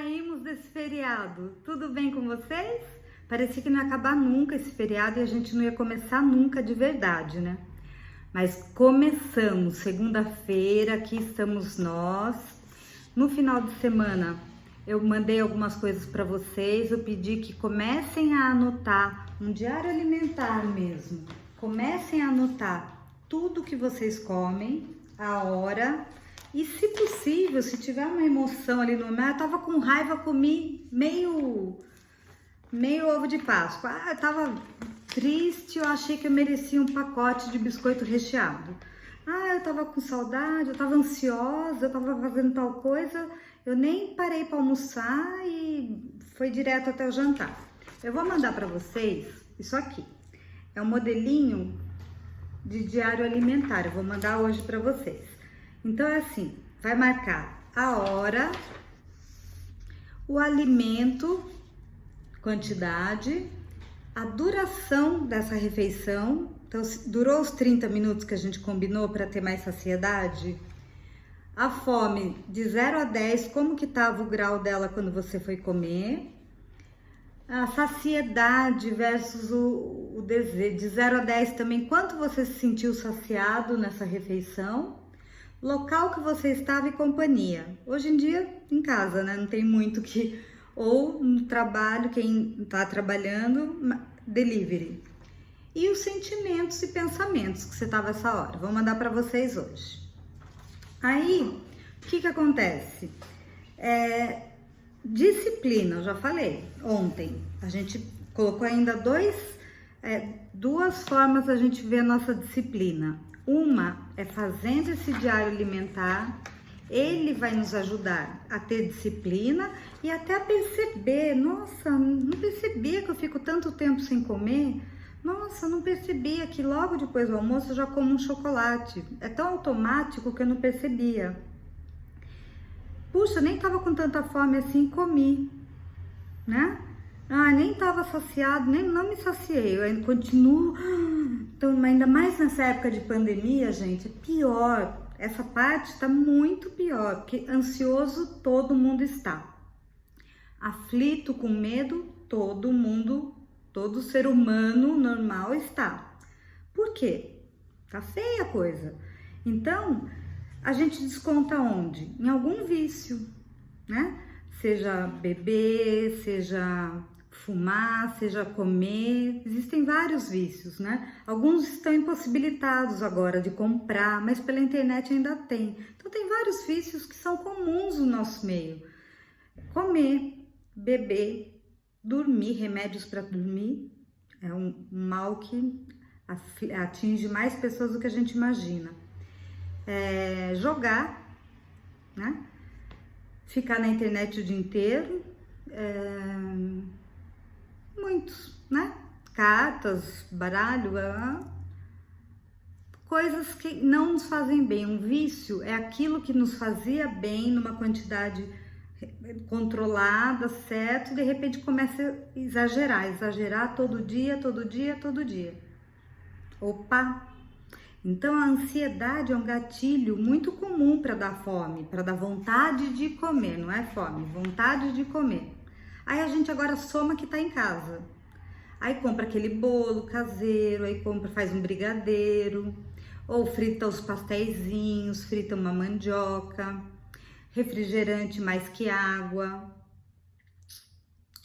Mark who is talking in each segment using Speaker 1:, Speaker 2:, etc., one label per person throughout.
Speaker 1: saímos desse feriado. Tudo bem com vocês? Parecia que não ia acabar nunca esse feriado e a gente não ia começar nunca de verdade, né? Mas começamos, segunda-feira, aqui estamos nós. No final de semana eu mandei algumas coisas para vocês, eu pedi que comecem a anotar, um diário alimentar mesmo. Comecem a anotar tudo que vocês comem, a hora. E se possível, se tiver uma emoção ali no meio, eu tava com raiva, comi meio ovo de Páscoa. Eu tava triste, eu achei que eu merecia um pacote de biscoito recheado. Eu tava com saudade, eu tava ansiosa, eu tava fazendo tal coisa, eu nem parei para almoçar e foi direto até o jantar. Eu vou mandar para vocês isso aqui. É um modelinho de diário alimentar, eu vou mandar hoje para vocês. Então é assim, vai marcar a hora, o alimento, quantidade, a duração dessa refeição. Então, durou os 30 minutos que a gente combinou para ter mais saciedade? A fome de 0 a 10, como que estava o grau dela quando você foi comer? A saciedade versus o desejo, de 0 a 10 também, quanto você se sentiu saciado nessa refeição? Local que você estava e companhia. Hoje em dia, em casa, né? Não tem muito que... Ou no trabalho, quem está trabalhando, delivery. E os sentimentos e pensamentos que você estava essa hora. Vou mandar para vocês hoje. Aí, o que acontece? Disciplina, eu já falei ontem. A gente colocou ainda duas formas a gente ver a nossa disciplina. Uma é fazendo esse diário alimentar, ele vai nos ajudar a ter disciplina e até a perceber, nossa, não percebia que eu fico tanto tempo sem comer, nossa, não percebia que logo depois do almoço eu já como um chocolate, é tão automático que eu não percebia. Puxa, nem tava com tanta fome assim, comi, né? Nem tava saciado, não me saciei, eu ainda continuo. Então, ainda mais nessa época de pandemia, gente, é pior. Essa parte tá muito pior, porque ansioso todo mundo está. Aflito, com medo, todo ser humano normal está. Por quê? Tá feia a coisa. Então, a gente desconta onde? Em algum vício, né? Seja beber, seja fumar, seja comer, existem vários vícios, né? Alguns estão impossibilitados agora de comprar, mas pela internet ainda tem. Então tem vários vícios que são comuns no nosso meio. Comer, beber, dormir, remédios para dormir, é um mal que atinge mais pessoas do que a gente imagina. Jogar, né? Ficar na internet o dia inteiro, muitos, né? Cartas, baralho, coisas que não nos fazem bem. Um vício é aquilo que nos fazia bem numa quantidade controlada, certo? E de repente começa a exagerar todo dia. Opa! Então a ansiedade é um gatilho muito comum para dar fome, para dar vontade de comer, não é fome, vontade de comer. Aí a gente agora soma que tá em casa. Aí compra aquele bolo caseiro, aí faz um brigadeiro, ou frita os pasteizinhos, frita uma mandioca, refrigerante mais que água.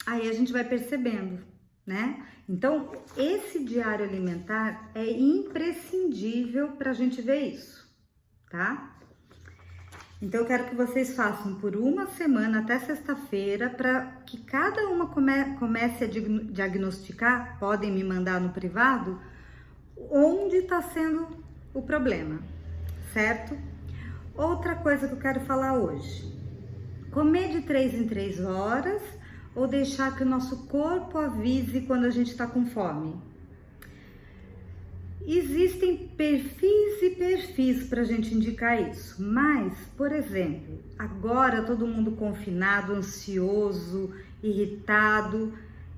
Speaker 1: Aí a gente vai percebendo, né? Então, esse diário alimentar é imprescindível para a gente ver isso, tá? Então, eu quero que vocês façam por uma semana até sexta-feira para que cada uma comece a diagnosticar, podem me mandar no privado, onde está sendo o problema, certo? Outra coisa que eu quero falar hoje, comer de 3 em 3 horas ou deixar que o nosso corpo avise quando a gente está com fome. Existem perfis e perfis para a gente indicar isso, mas, por exemplo, agora todo mundo confinado, ansioso, irritado,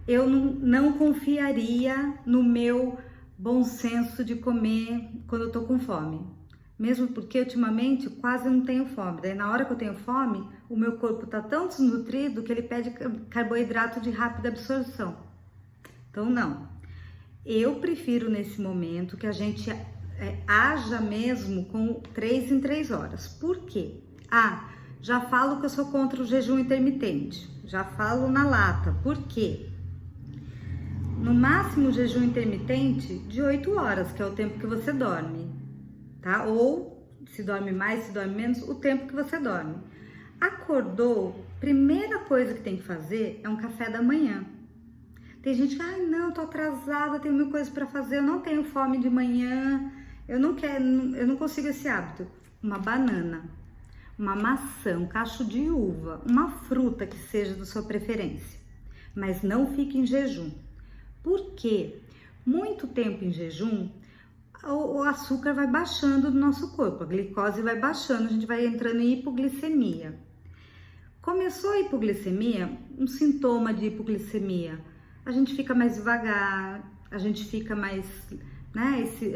Speaker 1: eu não confiaria no meu bom senso de comer quando eu tô com fome. mesmo porque ultimamente quase não tenho fome. Daí na hora que eu tenho fome, o meu corpo tá tão desnutrido que ele pede carboidrato de rápida absorção. Então não, eu prefiro nesse momento que a gente haja mesmo com 3 em 3 horas. Por quê? Já falo que eu sou contra o jejum intermitente, já falo na lata. Por quê? No máximo jejum intermitente de 8 horas, que é o tempo que você dorme, tá? Ou se dorme mais, se dorme menos, o tempo que você dorme. Acordou, primeira coisa que tem que fazer é um café da manhã. Tem gente que, não, tô atrasada, tenho mil coisas para fazer, eu não tenho fome de manhã, eu não consigo esse hábito. Uma banana, uma maçã, um cacho de uva, uma fruta que seja da sua preferência, mas não fique em jejum. Por quê? Muito tempo em jejum, o açúcar vai baixando do nosso corpo, a glicose vai baixando, a gente vai entrando em hipoglicemia. Começou a hipoglicemia, um sintoma de hipoglicemia, a gente fica mais devagar, a gente fica mais,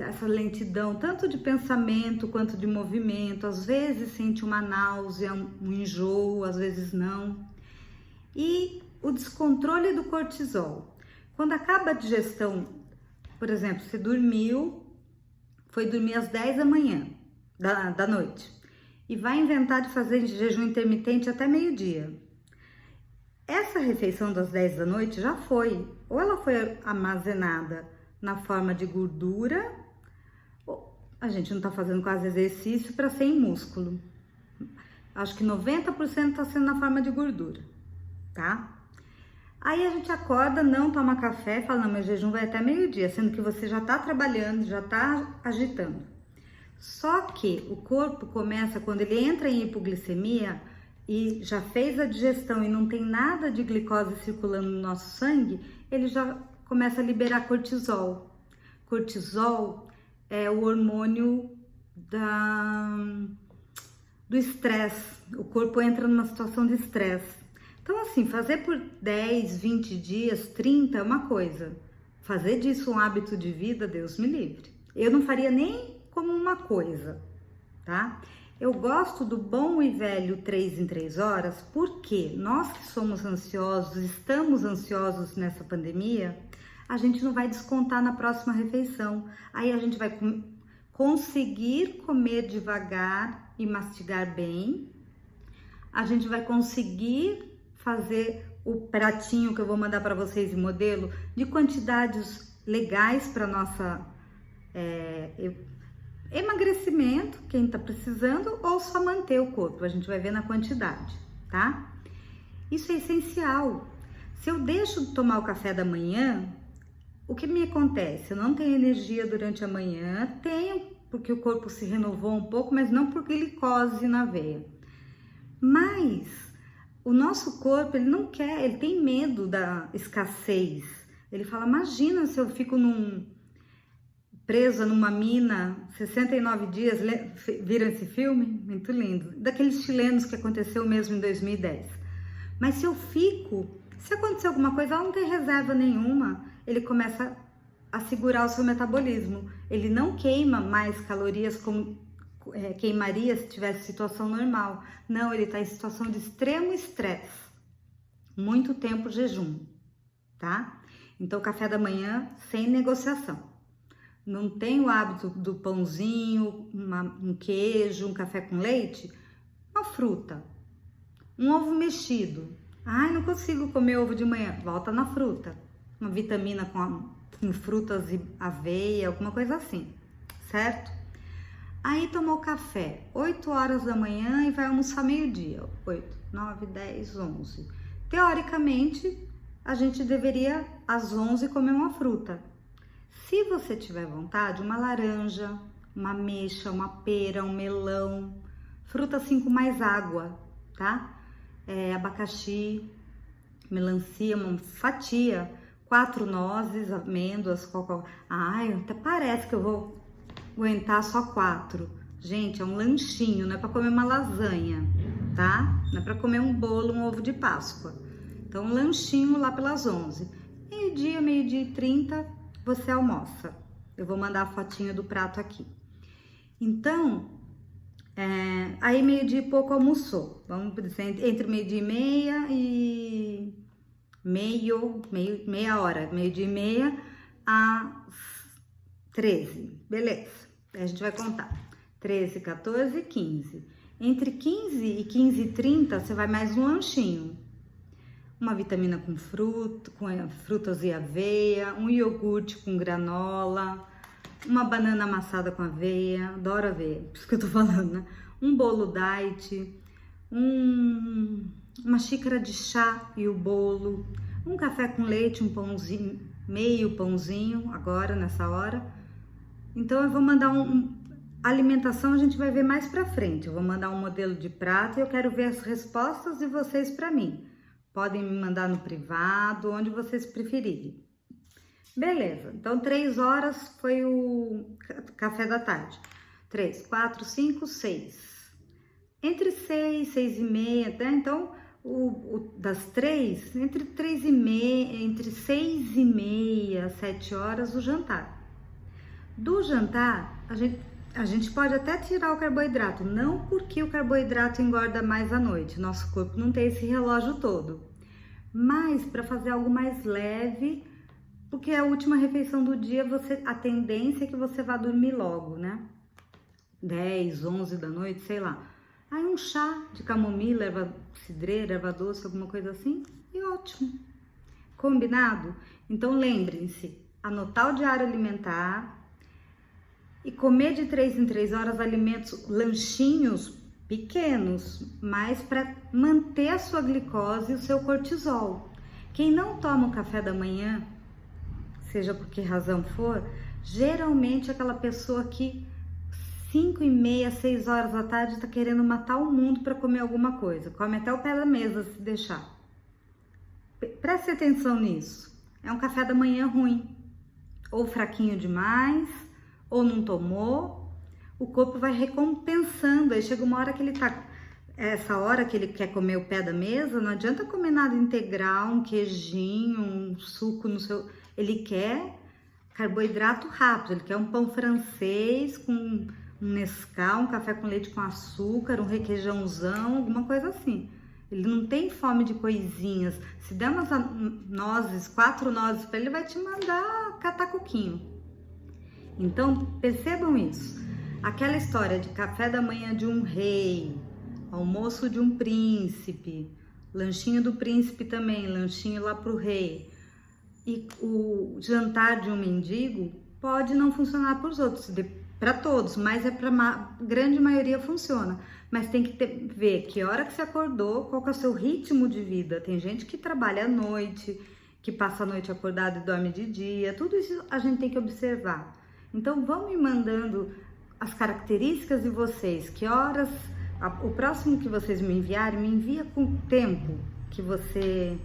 Speaker 1: essa lentidão, tanto de pensamento quanto de movimento, às vezes sente uma náusea, um enjoo, às vezes não. E o descontrole do cortisol. Quando acaba a digestão, por exemplo, você foi dormir às 10 da manhã, da noite, e vai inventar de fazer jejum intermitente até meio-dia. Essa refeição das 10 da noite já foi, ou ela foi armazenada na forma de gordura, ou a gente não tá fazendo quase exercício para ser em músculo. Acho que 90% tá sendo na forma de gordura, tá? Aí a gente acorda, não toma café, fala, não, meu jejum vai até meio-dia, sendo que você já tá trabalhando, já tá agitando. Só que o corpo começa, quando ele entra em hipoglicemia e já fez a digestão e não tem nada de glicose circulando no nosso sangue, ele já começa a liberar cortisol. Cortisol é o hormônio do estresse. O corpo entra numa situação de estresse. Então, assim, fazer por 10, 20 dias, 30 é uma coisa. Fazer disso um hábito de vida, Deus me livre. Eu não faria nem como uma coisa, tá? Eu gosto do bom e velho 3 em 3 horas, porque nós que somos ansiosos, estamos ansiosos nessa pandemia, a gente não vai descontar na próxima refeição. Aí a gente vai conseguir comer devagar e mastigar bem. A gente vai conseguir fazer o pratinho que eu vou mandar para vocês em modelo de quantidades legais para nossa emagrecimento, quem tá precisando, ou só manter o corpo, a gente vai ver na quantidade, tá? Isso é essencial. Se eu deixo de tomar o café da manhã, o que me acontece? Eu não tenho energia durante a manhã, tenho porque o corpo se renovou um pouco, mas não por glicose na veia. Mas o nosso corpo, ele não quer, ele tem medo da escassez. Ele fala, imagina se eu fico presa numa mina, 69 dias, viram esse filme? Muito lindo. Daqueles chilenos que aconteceu mesmo em 2010. Mas se acontecer alguma coisa, não tem reserva nenhuma, ele começa a segurar o seu metabolismo. Ele não queima mais calorias como queimaria se tivesse situação normal. Não, ele está em situação de extremo estresse. Muito tempo jejum, tá? Então, café da manhã sem negociação. Não tem o hábito do pãozinho, um queijo, um café com leite? Uma fruta, um ovo mexido. Ai, não consigo comer ovo de manhã. Volta na fruta. Uma vitamina com frutas e aveia, alguma coisa assim, certo? Aí tomou café, 8 horas da manhã e vai almoçar meio-dia. 8, 9, 10, 11. Teoricamente, a gente deveria às 11 comer uma fruta. Se você tiver vontade, uma laranja, uma ameixa, uma pera, um melão, fruta assim com mais água, tá? Abacaxi, melancia, uma fatia, 4 nozes, amêndoas, Ai, até parece que eu vou aguentar só 4. Gente, é um lanchinho, não é para comer uma lasanha, tá? Não é para comer um bolo, um ovo de Páscoa. Então, um lanchinho lá pelas 11. Meio-dia, meio-dia e 30, você almoça. Eu vou mandar a fotinha do prato aqui. Então, Aí meio-dia e pouco almoçou. Vamos dizer, entre meio-dia e meia e meia hora, meio-dia e meia às 13, beleza. Aí a gente vai contar. 13, 14, 15. Entre 15 e 15h30, você vai mais um lanchinho. Uma vitamina com frutas e aveia, um iogurte com granola, uma banana amassada com aveia, adoro aveia, por isso que eu tô falando, né? Um bolo diet, uma xícara de chá e o bolo, um café com leite, um pãozinho, meio pãozinho, agora, nessa hora. Então, eu vou mandar a alimentação a gente vai ver mais pra frente. Eu vou mandar um modelo de prato e eu quero ver as respostas de vocês pra mim. Podem me mandar no privado, onde vocês preferirem. Beleza, então 3 horas foi o café da tarde. 3, 4, 5, 6. Entre 6, 6 e meia, né? Então, das 3, entre 3 e meia, entre 6 e meia, 7 horas, o jantar. Do jantar, a gente pode até tirar o carboidrato, não porque o carboidrato engorda mais à noite, nosso corpo não tem esse relógio todo, mas para fazer algo mais leve, porque a última refeição do dia, a tendência é que você vá dormir logo, né? 10, 11 da noite, sei lá. Aí um chá de camomila, erva cidreira, erva doce, alguma coisa assim, e ótimo. Combinado? Então lembrem-se, anotar o diário alimentar e comer de 3 em 3 horas alimentos, lanchinhos pequenos, mas para manter a sua glicose e o seu cortisol. Quem não toma o café da manhã, seja por que razão for, geralmente é aquela pessoa que 5 e meia, 6 horas da tarde está querendo matar o mundo para comer alguma coisa. Come até o pé da mesa se deixar. Preste atenção nisso. É um café da manhã ruim. Ou fraquinho demais, ou não tomou. O corpo vai recompensando. Aí chega uma hora que ele tá... Essa hora que ele quer comer o pé da mesa, não adianta comer nada integral, um queijinho, um suco no seu... Ele quer carboidrato rápido, ele quer um pão francês com um Nescau, um café com leite com açúcar, um requeijãozão, alguma coisa assim. Ele não tem fome de coisinhas. Se der umas nozes, 4 nozes para ele, vai te mandar catar coquinho. Então, percebam isso. Aquela história de café da manhã de um rei, almoço de um príncipe, lanchinho do príncipe também, lanchinho lá pro rei, e o jantar de um mendigo pode não funcionar para os outros, para todos, mas para a grande maioria funciona. Mas tem que ver que hora que você acordou, qual que é o seu ritmo de vida. Tem gente que trabalha à noite, que passa a noite acordado e dorme de dia, tudo isso a gente tem que observar. Então vão me mandando as características de vocês, que horas, o próximo que vocês me enviarem, me envia com o tempo que você...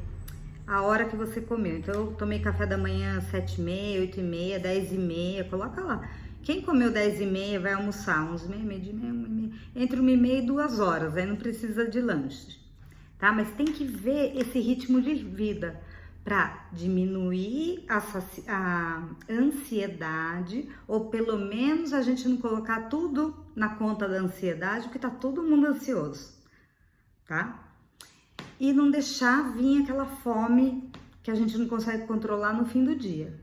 Speaker 1: A hora que você comeu. Então, eu tomei café da manhã 7h30, 8h30, 10h30, coloca lá. Quem comeu 10h30 vai almoçar 11h30, meio-dia, 1h30, entre 1h30 e 2 horas, aí não precisa de lanche, tá? Mas tem que ver esse ritmo de vida para diminuir a ansiedade, ou pelo menos a gente não colocar tudo na conta da ansiedade, porque tá todo mundo ansioso, tá? E não deixar vir aquela fome que a gente não consegue controlar no fim do dia,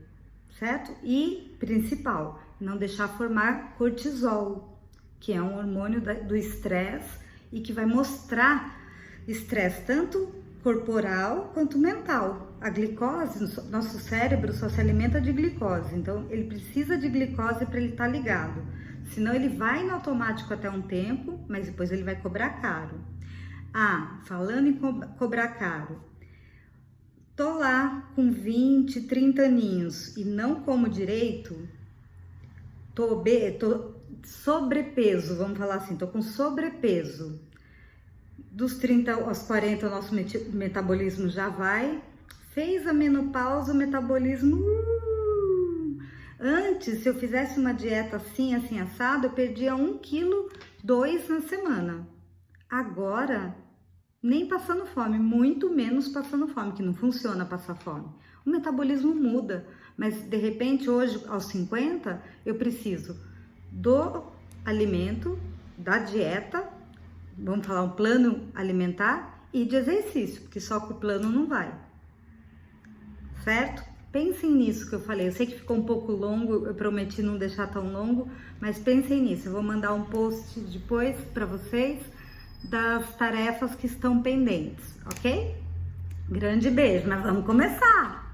Speaker 1: certo? E, principal, não deixar formar cortisol, que é um hormônio do estresse e que vai mostrar estresse tanto corporal quanto mental. A glicose, nosso cérebro só se alimenta de glicose, então ele precisa de glicose para ele estar ligado. Senão ele vai no automático até um tempo, mas depois ele vai cobrar caro. Ah, falando em cobrar caro, tô lá com 20, 30 aninhos e não como direito, tô sobrepeso, vamos falar assim, tô com sobrepeso. Dos 30 aos 40 o nosso metabolismo já vai, fez a menopausa, o metabolismo... Antes, se eu fizesse uma dieta assim, assim, assado, eu perdia 1,2 kg na semana. Agora, nem passando fome, muito menos passando fome, que não funciona passar fome. O metabolismo muda, mas de repente hoje, aos 50, eu preciso do alimento, da dieta, vamos falar um plano alimentar e de exercício, porque só com o plano não vai, certo? Pensem nisso que eu falei, eu sei que ficou um pouco longo, eu prometi não deixar tão longo, mas pensem nisso, eu vou mandar um post depois para vocês das tarefas que estão pendentes, ok? Grande beijo, mas vamos começar!